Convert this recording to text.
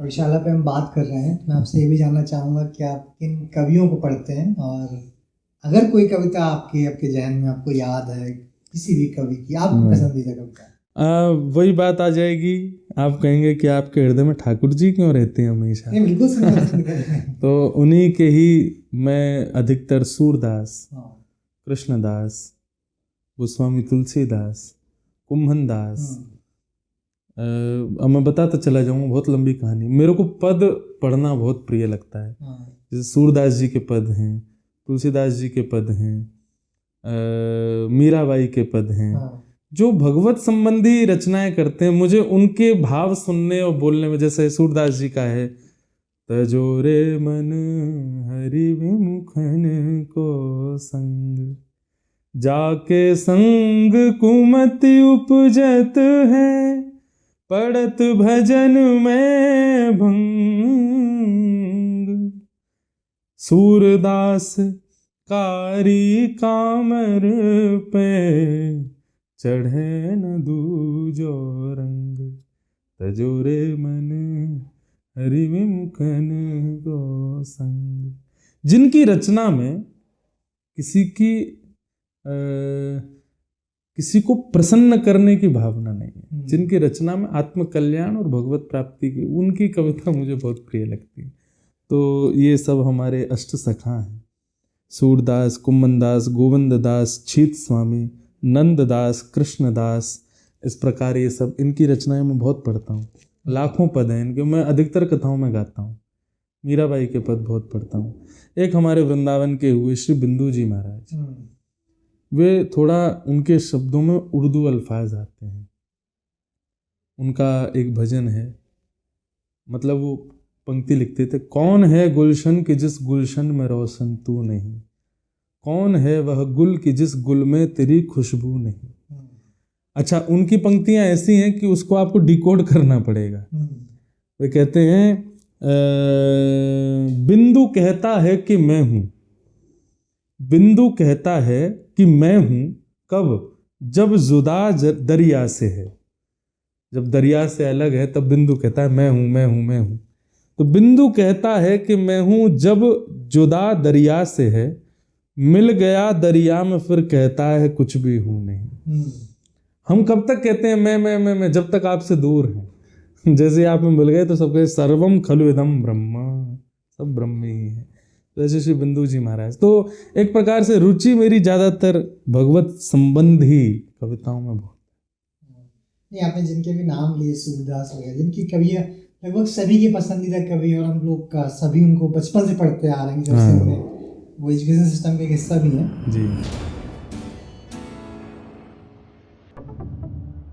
विशाला पे हम बात कर रहे हैं, मैं आपसे ये भी जानना चाहूँगा कि आप किन कवियों को पढ़ते हैं, और अगर कोई कविता आपके जहन में आपको याद है किसी भी कवि की, आपकी पसंदीदा कविता? वही बात आ जाएगी, आप कहेंगे कि आपके हृदय में ठाकुर जी क्यों रहते हैं हमेशा। नहीं, बिल्कुल पसंद करते हैं। तो उन्हीं के ही मैं अधिकतर सूरदास, कृष्णदास, गोस्वामी तुलसीदास, कुम्भनदास, अब मैं बताता चला जाऊँगा, बहुत लंबी कहानी। मेरे को पद पढ़ना बहुत प्रिय लगता है। जैसे सूरदास जी के पद हैं, तुलसीदास जी के पद हैं, मीराबाई के पद हैं, जो भगवत संबंधी रचनाएं करते हैं, मुझे उनके भाव सुनने और बोलने में, जैसे सूरदास जी का है, तजोरे मन हरि विमुखन को संग, जाके संग कुमति उपजत है, पढ़त भजन में भंग, सूरदास कारी कामर पे, चढ़े न दूजो रंग, तजोरे मन हरि विमुखन को संग। जिनकी रचना में किसी को प्रसन्न करने की भावना नहीं है, जिनकी रचना में आत्मकल्याण और भगवत प्राप्ति की, उनकी कविता मुझे बहुत प्रिय लगती है। तो ये सब हमारे अष्ट सखा हैं, सूरदास, कुम्भनदास, गोविंददास, छीत स्वामी, नंददास, कृष्णदास, इस प्रकार ये सब, इनकी रचनाएं मैं बहुत पढ़ता हूँ। लाखों पद हैं इनके, मैं अधिकतर कथाओं में गाता हूँ। मीराबाई के पद बहुत पढ़ता हूँ। एक हमारे वृंदावन के हुए श्री बिंदु जी महाराज, वे थोड़ा, उनके शब्दों में उर्दू अल्फाज आते हैं। उनका एक भजन है, मतलब वो पंक्ति लिखते थे, कौन है गुलशन कि जिस गुलशन में रोशन तू नहीं, कौन है वह गुल कि जिस गुल में तेरी खुशबू नहीं। अच्छा, उनकी पंक्तियां ऐसी हैं कि उसको आपको डिकोड करना पड़ेगा। वे कहते हैं, बिंदु कहता है कि मैं हूं, बिंदु कहता है कि मैं हूं, कब? जब जुदा दरिया से है, जब दरिया से अलग है तब बिंदु कहता है मैं हूं, मैं हूं, मैं हूं। तो बिंदु कहता है कि मैं हूं जब जुदा दरिया से है, मिल गया दरिया में फिर कहता है कुछ भी हूं नहीं। हम कब तक कहते हैं मैं, जब तक आपसे दूर हैं। जैसे आप में मिल गए तो सब कहे सर्वम खलु इदम ब्रह्मा, सब ब्रह्म ही है। जैसे श्री बिंदु जी महाराज, तो एक प्रकार से रुचि मेरी ज्यादातर भगवत संबंधी कविताओं में बहुत। नहीं, आपने जिनके भी नाम लिए, सूरदास वगैरह, जिनकी कवियाँ लगभग सभी की पसंदीदा कवि, और हम लोग का सभी उनको बचपन से पढ़ते आ रहे हैं, जब से वो एजुकेशन सिस्टम का एक हिस्सा भी है। जी।